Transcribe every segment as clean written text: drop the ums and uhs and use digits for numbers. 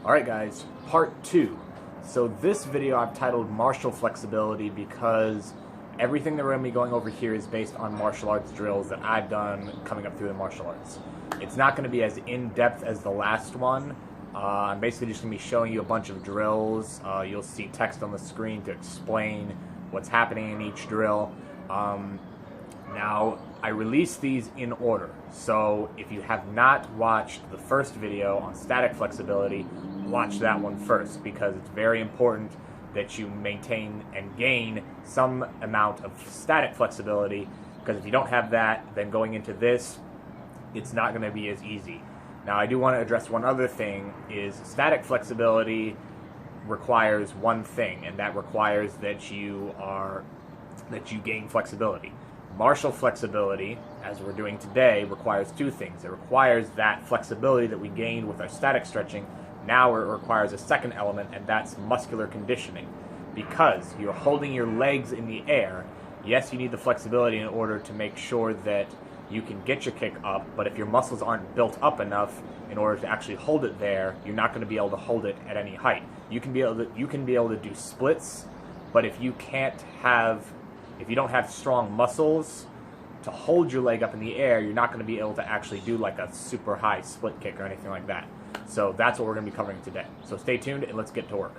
Alright guys, part 2. So this video I've titled Martial Flexibility because everything that we're going to be going over here is based on martial arts drills that I've done coming up through the martial arts. It's not going to be as in-depth as the last one. I'm basically just going to be showing you a bunch of drills. You'll see text on the screen to explain what's happening in each drill. Now, I released these in order, so if you have not watched the first video on static flexibility, watch that one first, because it's very important that you maintain and gain some amount of static flexibility, because if you don't have that, then going into this, it's not going to be as easy. Now, I do want to address one other thing, is static flexibility requires one thing, and that requires that you gain flexibility. Martial flexibility, as we're doing today, requires two things. It requires that flexibility that we gained with our static stretching. Now it requires a second element, and that's muscular conditioning. Because you're holding your legs in the air, yes, you need the flexibility in order to make sure that you can get your kick up, but if your muscles aren't built up enough in order to actually hold it there, you're not going to be able to hold it at any height. You can be able to do splits, but if you don't have strong muscles to hold your leg up in the air, you're not going to be able to actually do like a super high split kick or anything like that. So that's what we're going to be covering today. So stay tuned and let's get to work.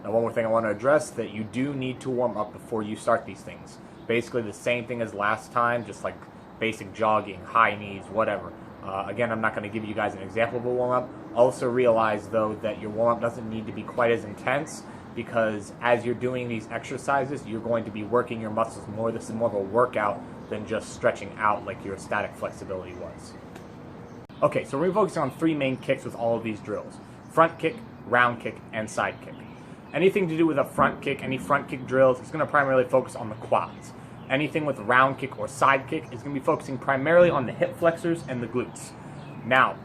Now, one more thing I want to address, that you do need to warm up before you start these things. Basically the same thing as last time, just like basic jogging, high knees, whatever. Again, I'm not going to give you guys an example of a warm-up. Also realize, though, that your warm-up doesn't need to be quite as intense, because as you're doing these exercises, you're going to be working your muscles more. This is more of a workout than just stretching out like your static flexibility was. Okay, so we're focusing on three main kicks with all of these drills: front kick, round kick, and side kick. Anything to do with a front kick, any front kick drills, is going to primarily focus on the quads. Anything with round kick or side kick is going to be focusing primarily on the hip flexors and the glutes. Now,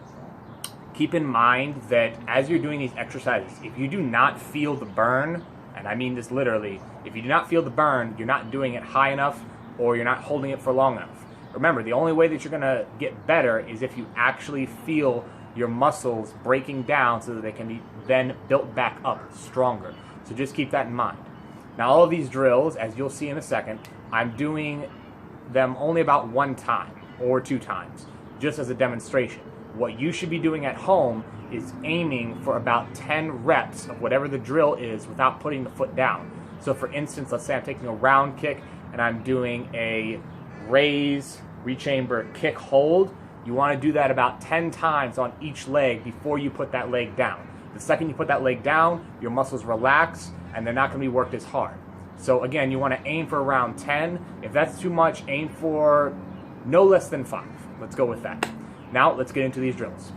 keep in mind that as you're doing these exercises, if you do not feel the burn, and I mean this literally, if you do not feel the burn, you're not doing it high enough or you're not holding it for long enough. Remember, the only way that you're going to get better is if you actually feel your muscles breaking down so that they can be then built back up stronger. So just keep that in mind. Now, all of these drills, as you'll see in a second, I'm doing them only about one time or two times, just as a demonstration. What you should be doing at home is aiming for about 10 reps of whatever the drill is without putting the foot down. So for instance, let's say I'm taking a round kick and I'm doing a raise, rechamber, kick, hold. You want to do that about 10 times on each leg before you put that leg down. The second you put that leg down, your muscles relax and they're not going to be worked as hard. So again, you want to aim for around 10. If that's too much, aim for no less than 5. Let's go with that. Now, let's get into these drills.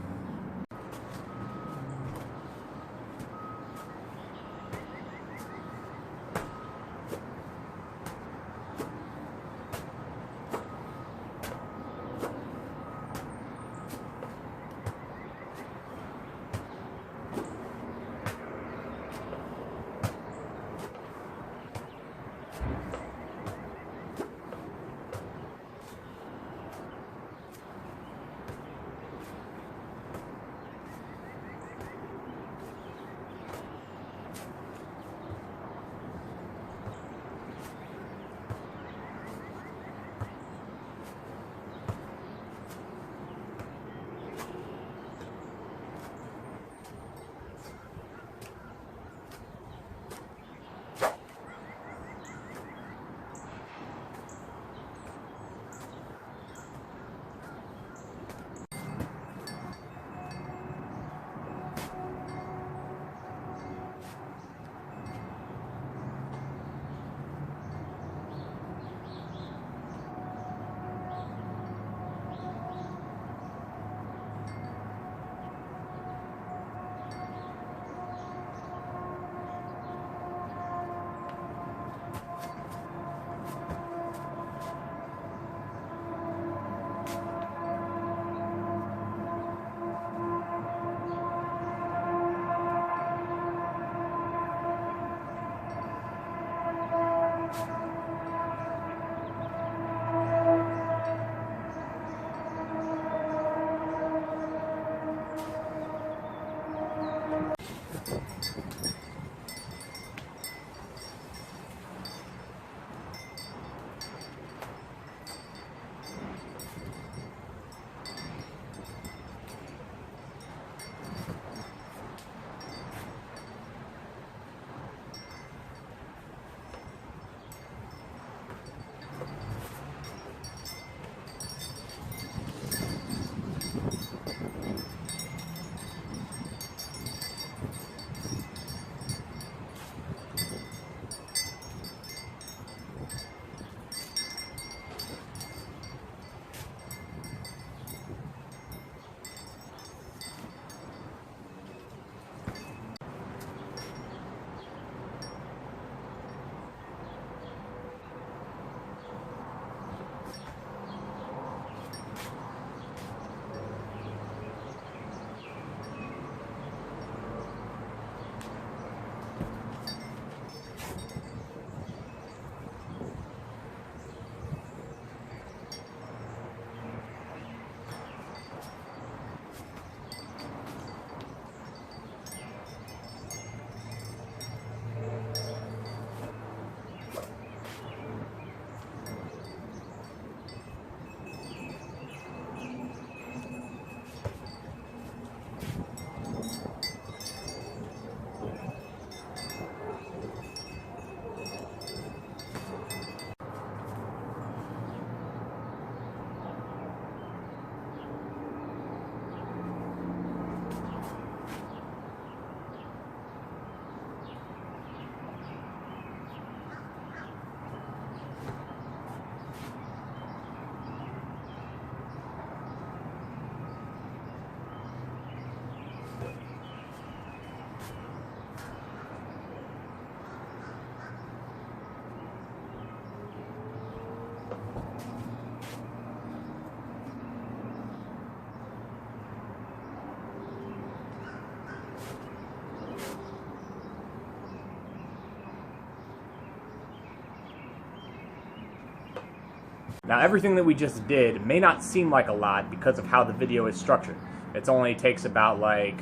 Now, everything that we just did may not seem like a lot because of how the video is structured. It only takes about like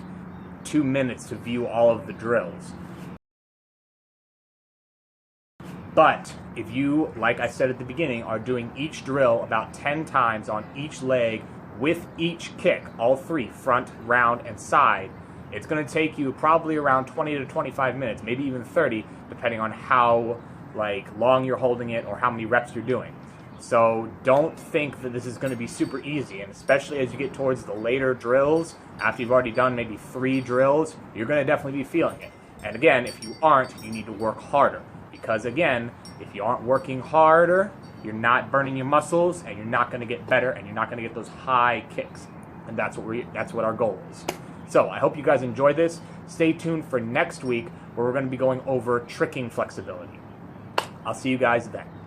2 minutes to view all of the drills. But if you, like I said at the beginning, are doing each drill about 10 times on each leg with each kick, all three, front, round, and side, it's going to take you probably around 20 to 25 minutes, maybe even 30, depending on how long you're holding it or how many reps you're doing. So don't think that this is going to be super easy, and especially as you get towards the later drills, after you've already done maybe 3 drills, you're going to definitely be feeling it. And again, if you aren't, you need to work harder. Because again, if you aren't working harder, you're not burning your muscles, and you're not going to get better, and you're not going to get those high kicks. And that's what our goal is. So I hope you guys enjoyed this. Stay tuned for next week, where we're going to be going over tricking flexibility. I'll see you guys then.